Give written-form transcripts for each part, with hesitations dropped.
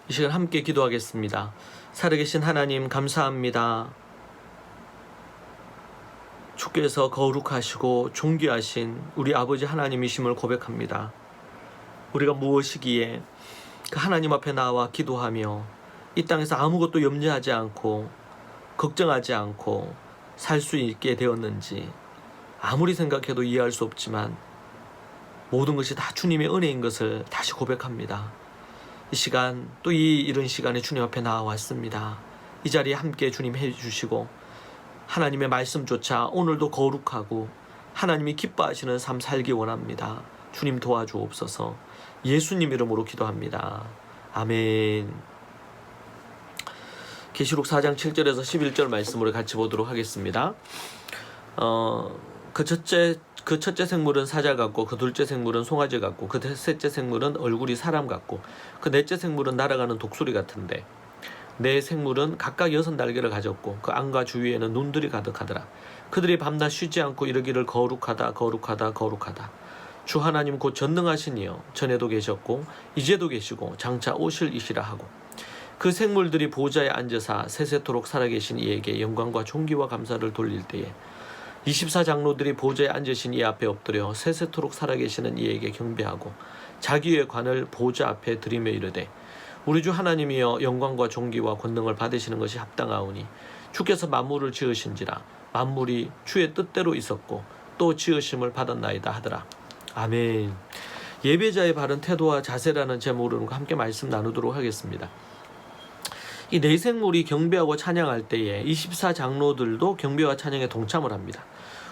이 시간 함께 기도하겠습니다. 살아계신 하나님 감사합니다. 주께서 거룩하시고 존귀하신 우리 아버지 하나님이심을 고백합니다. 우리가 무엇이기에 그 하나님 앞에 나와 기도하며 이 땅에서 아무것도 염려하지 않고 걱정하지 않고 살 수 있게 되었는지 아무리 생각해도 이해할 수 없지만 모든 것이 다 주님의 은혜인 것을 다시 고백합니다. 이 시간 또 이런 시간에 주님 앞에 나와왔습니다. 이 자리에 함께 주님 해주시고 하나님의 말씀조차 오늘도 거룩하고 하나님이 기뻐하시는 삶 살기 원합니다. 주님 도와주옵소서. 예수님 이름으로 기도합니다. 아멘. 계시록 4장 7절에서 11절 말씀으로 같이 보도록 하겠습니다. 그 첫째 생물은 사자 같고 그 둘째 생물은 송아지 같고 그 셋째 생물은 얼굴이 사람 같고 그 넷째 생물은 날아가는 독수리 같은데 네 생물은 각각 6날개를 가졌고 그 안과 주위에는 눈들이 가득하더라. 그들이 밤낮 쉬지 않고 이르기를 거룩하다 거룩하다 거룩하다. 주 하나님 곧 전능하신 이여 전에도 계셨고 이제도 계시고 장차 오실 이시라 하고 그 생물들이 보좌에 앉으사 세세토록 살아계신 이에게 영광과 존귀와 감사를 돌릴 때에 24장로들이 보좌에 앉으신 이 앞에 엎드려 세세토록 살아계시는 이에게 경배하고 자기의 관을 보좌 앞에 드리며 이르되 우리 주 하나님이여 영광과 존귀와 권능을 받으시는 것이 합당하오니 주께서 만물을 지으신지라 만물이 주의 뜻대로 있었고 또 지으심을 받았나이다 하더라. 아멘. 예배자의 바른 태도와 자세라는 제목으로 함께 말씀 나누도록 하겠습니다. 이 네 생물이 경배하고 찬양할 때에 24장로들도 경배와 찬양에 동참을 합니다.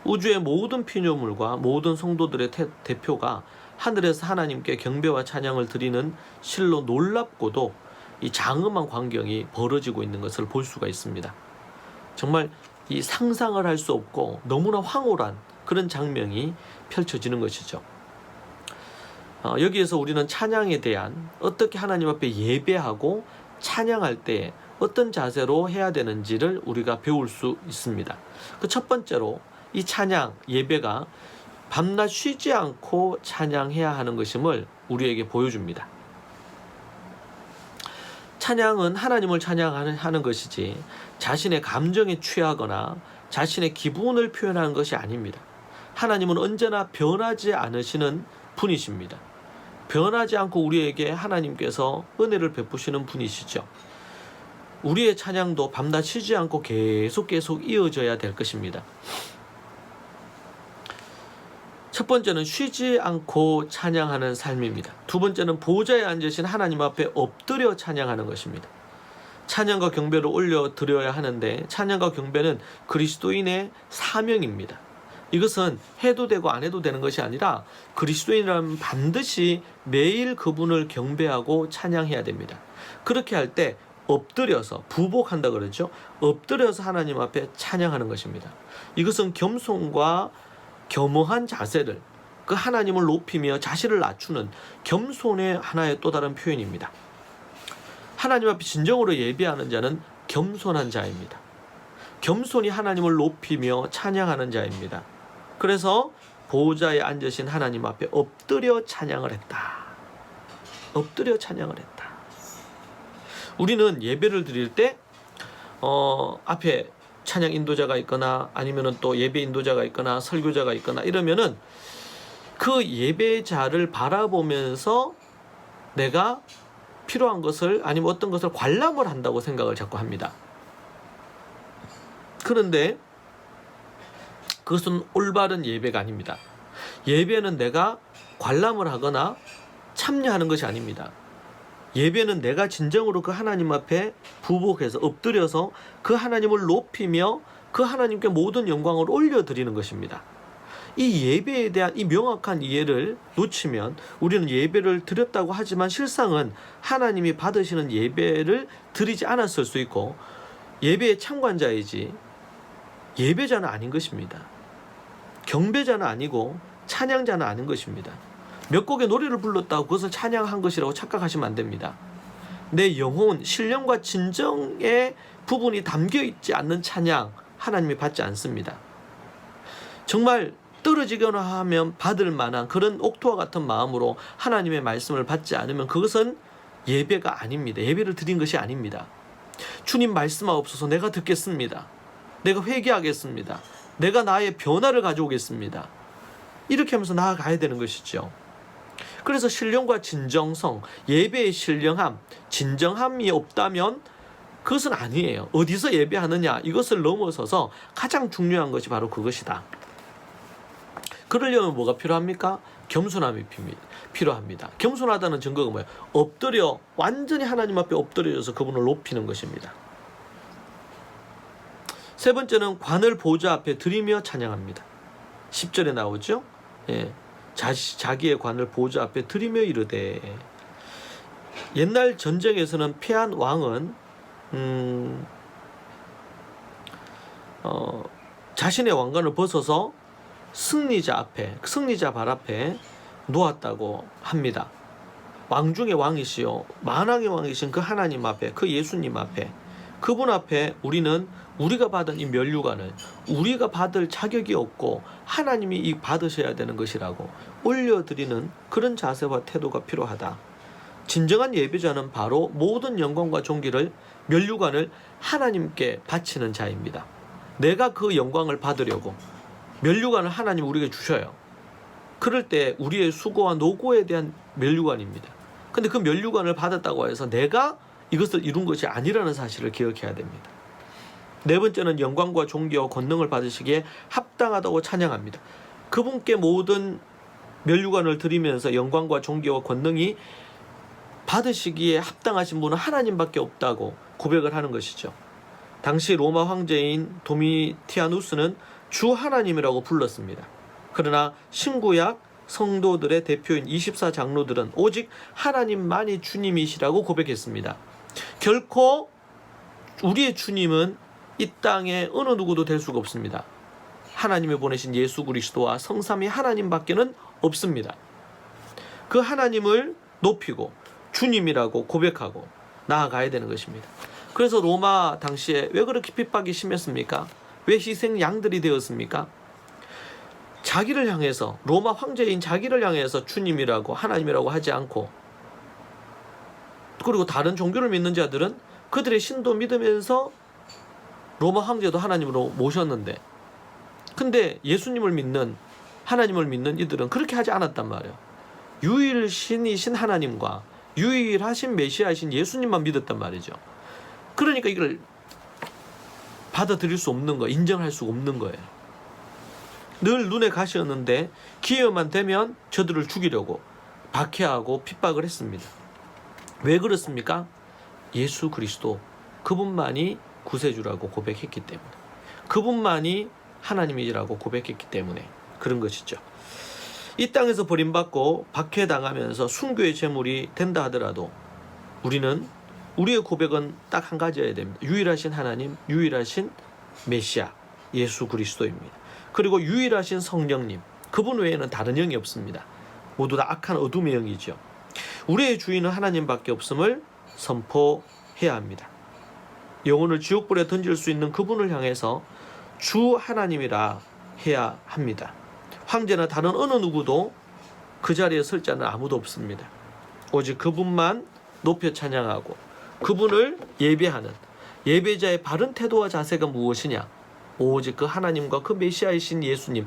우주의 모든 피조물과 모든 성도들의 대표가 하늘에서 하나님께 경배와 찬양을 드리는 실로 놀랍고도 이 장엄한 광경이 벌어지고 있는 것을 볼 수가 있습니다. 정말 이 상상을 할 수 없고 너무나 황홀한 그런 장면이 펼쳐지는 것이죠. 여기에서 우리는 찬양에 대한 어떻게 하나님 앞에 예배하고 찬양할 때 어떤 자세로 해야 되는지를 우리가 배울 수 있습니다. 그 첫 번째로 이 찬양, 예배가 밤낮 쉬지 않고 찬양해야 하는 것임을 우리에게 보여줍니다. 찬양은 하나님을 찬양하는 것이지 자신의 감정에 취하거나 자신의 기분을 표현하는 것이 아닙니다. 하나님은 언제나 변하지 않으시는 분이십니다. 변하지 않고 우리에게 하나님께서 은혜를 베푸시는 분이시죠. 우리의 찬양도 밤낮 쉬지 않고 계속 이어져야 될 것입니다. 첫 번째는 쉬지 않고 찬양하는 삶입니다. 두 번째는 보좌에 앉으신 하나님 앞에 엎드려 찬양하는 것입니다. 찬양과 경배를 올려드려야 하는데 찬양과 경배는 그리스도인의 사명입니다. 이것은 해도 되고 안 해도 되는 것이 아니라 그리스도인이라면 반드시 매일 그분을 경배하고 찬양해야 됩니다. 그렇게 할 때 엎드려서 부복한다 그러죠. 엎드려서 하나님 앞에 찬양하는 것입니다. 이것은 겸손과 겸허한 자세를 그 하나님을 높이며 자신을 낮추는 겸손의 하나의 또 다른 표현입니다. 하나님 앞에 진정으로 예배하는 자는 겸손한 자입니다. 겸손히 하나님을 높이며 찬양하는 자입니다. 그래서 보좌에 앉으신 하나님 앞에 엎드려 찬양을 했다. 엎드려 찬양을 했다. 우리는 예배를 드릴 때 앞에 찬양 인도자가 있거나 아니면은 또 예배 인도자가 있거나 설교자가 있거나 이러면은 그 예배자를 바라보면서 내가 필요한 것을 아니면 어떤 것을 관람을 한다고 생각을 자꾸 합니다. 그런데 그것은 올바른 예배가 아닙니다. 예배는 내가 관람을 하거나 참여하는 것이 아닙니다. 예배는 내가 진정으로 그 하나님 앞에 부복해서 엎드려서 그 하나님을 높이며 그 하나님께 모든 영광을 올려드리는 것입니다. 이 예배에 대한 이 명확한 이해를 놓치면 우리는 예배를 드렸다고 하지만 실상은 하나님이 받으시는 예배를 드리지 않았을 수 있고 예배의 참관자이지 예배자는 아닌 것입니다. 경배자는 아니고 찬양자는 아닌 것입니다. 몇 곡의 노래를 불렀다고 그것을 찬양한 것이라고 착각하시면 안 됩니다. 내 영혼, 신령과 진정의 부분이 담겨있지 않는 찬양 하나님이 받지 않습니다. 정말 떨어지거나 하면 받을 만한 그런 옥토와 같은 마음으로 하나님의 말씀을 받지 않으면 그것은 예배가 아닙니다. 예배를 드린 것이 아닙니다. 주님 말씀하옵소서, 내가 듣겠습니다. 내가 회개하겠습니다. 내가 나의 변화를 가져오겠습니다. 이렇게 하면서 나아가야 되는 것이죠. 그래서 신령과 진정성, 예배의 신령함, 진정함이 없다면 그것은 아니에요. 어디서 예배하느냐, 이것을 넘어서서 가장 중요한 것이 바로 그것이다. 그러려면 뭐가 필요합니까? 겸손함이 필요합니다. 겸손하다는 증거가 뭐예요? 엎드려, 완전히 하나님 앞에 엎드려져서 그분을 높이는 것입니다. 세 번째는 관을 보좌 앞에 드리며 찬양합니다. 10절에 나오죠. 예, 자기의 관을 보좌 앞에 드리며 이르되. 옛날 전쟁에서는 패한 왕은 자신의 왕관을 벗어서 승리자 발 앞에 놓았다고 합니다. 왕 중의 왕이시요 만왕의 왕이신 그 하나님 앞에, 그 예수님 앞에, 그분 앞에 우리는 우리가 받은 이 면류관을 우리가 받을 자격이 없고 하나님이 이 받으셔야 되는 것이라고 올려드리는 그런 자세와 태도가 필요하다. 진정한 예배자는 바로 모든 영광과 존귀를, 면류관을 하나님께 바치는 자입니다. 내가 그 영광을 받으려고 면류관을 하나님 우리에게 주셔요. 그럴 때 우리의 수고와 노고에 대한 면류관입니다. 근데 그 면류관을 받았다고 해서 내가 이것을 이룬 것이 아니라는 사실을 기억해야 됩니다. 네 번째는 영광과 존귀와 권능을 받으시기에 합당하다고 찬양합니다. 그분께 모든 면류관을 드리면서 영광과 존귀와 권능이 받으시기에 합당하신 분은 하나님밖에 없다고 고백을 하는 것이죠. 당시 로마 황제인 도미티아누스는 주 하나님이라고 불렀습니다. 그러나 신구약 성도들의 대표인 24장로들은 오직 하나님만이 주님이시라고 고백했습니다. 결코 우리의 주님은 이 땅에 어느 누구도 될 수가 없습니다. 하나님이 보내신 예수 그리스도와 성삼위 하나님밖에는 없습니다. 그 하나님을 높이고 주님이라고 고백하고 나아가야 되는 것입니다. 그래서 로마 당시에 왜 그렇게 핍박이 심했습니까? 왜 희생 양들이 되었습니까? 자기를 향해서, 로마 황제인 자기를 향해서 주님이라고 하나님이라고 하지 않고, 그리고 다른 종교를 믿는 자들은 그들의 신도 믿으면서 로마 황제도 하나님으로 모셨는데, 근데 예수님을 믿는, 하나님을 믿는 이들은 그렇게 하지 않았단 말이에요. 유일신이신 하나님과 유일하신 메시아이신 예수님만 믿었단 말이죠. 그러니까 이걸 받아들일 수 없는 거예요. 인정할 수 없는 거예요. 늘 눈에 가시였는데 기회만 되면 저들을 죽이려고 박해하고 핍박을 했습니다. 왜 그렇습니까? 예수 그리스도, 그분만이 구세주라고 고백했기 때문에, 그분만이 하나님이라고 고백했기 때문에 그런 것이죠. 이 땅에서 버림받고 박해당하면서 순교의 제물이 된다 하더라도 우리의 고백은 딱 한 가지여야 됩니다. 유일하신 하나님, 유일하신 메시아 예수 그리스도입니다. 그리고 유일하신 성령님, 그분 외에는 다른 영이 없습니다. 모두 다 악한 어둠의 영이죠. 우리의 주인은 하나님밖에 없음을 선포해야 합니다. 영혼을 지옥불에 던질 수 있는 그분을 향해서 주 하나님이라 해야 합니다. 황제나 다른 어느 누구도 그 자리에 설 자는 아무도 없습니다. 오직 그분만 높여 찬양하고 그분을 예배하는 예배자의 바른 태도와 자세가 무엇이냐? 오직 그 하나님과 그 메시아이신 예수님,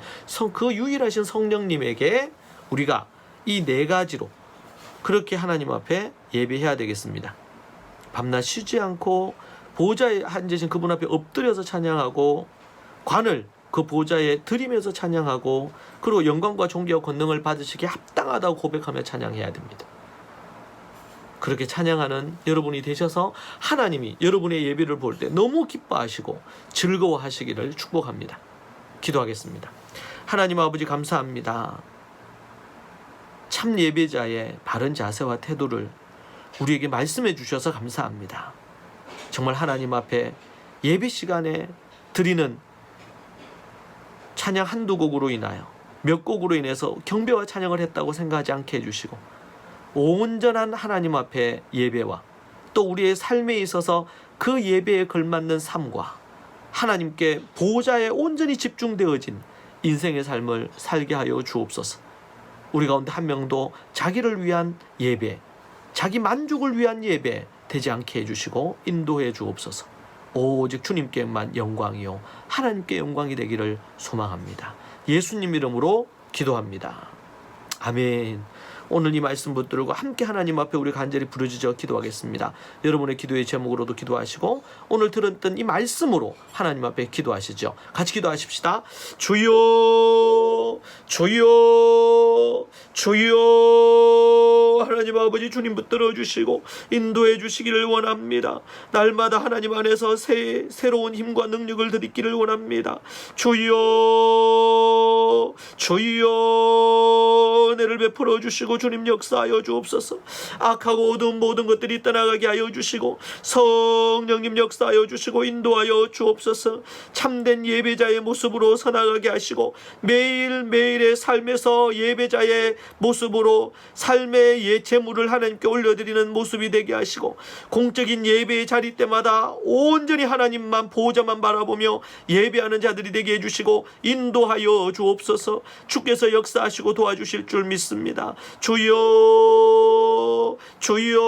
그 유일하신 성령님에게 우리가 이 네 가지로 그렇게 하나님 앞에 예배해야 되겠습니다. 밤낮 쉬지 않고 보좌에 앉으신 그분 앞에 엎드려서 찬양하고 관을 그 보좌에 드리면서 찬양하고, 그리고 영광과 존귀와 권능을 받으시기에 합당하다고 고백하며 찬양해야 됩니다. 그렇게 찬양하는 여러분이 되셔서 하나님이 여러분의 예배를 볼 때 너무 기뻐하시고 즐거워하시기를 축복합니다. 기도하겠습니다. 하나님 아버지, 감사합니다. 참 예배자의 바른 자세와 태도를 우리에게 말씀해 주셔서 감사합니다. 정말 하나님 앞에 예배 시간에 드리는 찬양 한두 곡으로 인하여, 몇 곡으로 인해서 경배와 찬양을 했다고 생각하지 않게 해주시고, 온전한 하나님 앞에 예배와 또 우리의 삶에 있어서 그 예배에 걸맞는 삶과 하나님께 보좌에 온전히 집중되어진 인생의 삶을 살게 하여 주옵소서. 우리 가운데 한 명도 자기를 위한 예배, 자기 만족을 위한 예배 되지 않게 해주시고 인도해 주옵소서. 오직 주님께만 영광이요 하나님께 영광이 되기를 소망합니다. 예수님 이름으로 기도합니다. 아멘. 오늘 이 말씀 붙들고 함께 하나님 앞에 우리 간절히 부르짖어 기도하겠습니다. 여러분의 기도의 제목으로도 기도하시고 오늘 들었던 이 말씀으로 하나님 앞에 기도하시죠. 같이 기도하십시다. 주여 주여 주여. 하나님 아버지, 주님 붙들어 주시고 인도해 주시기를 원합니다. 날마다 하나님 안에서 새로운 힘과 능력을 드리기를 원합니다. 주여 주여. 은혜를 베풀어 주시고 주님 역사하여 주옵소서. 악하고 어두운 모든 것들이 떠나가게 하여 주시고 성령님 역사하여 주시고 인도하여 주옵소서. 참된 예배자의 모습으로 서나가게 하시고 매일매일의 삶에서 예배자의 모습으로 삶의 예체물을 하나님께 올려드리는 모습이 되게 하시고 공적인 예배의 자리 때마다 온전히 하나님만 보호자만 바라보며 예배하는 자들이 되게 해주시고 인도하여 주옵소서. 주께서 역사하시고 도와주실 줄 믿습니다. 주여 주여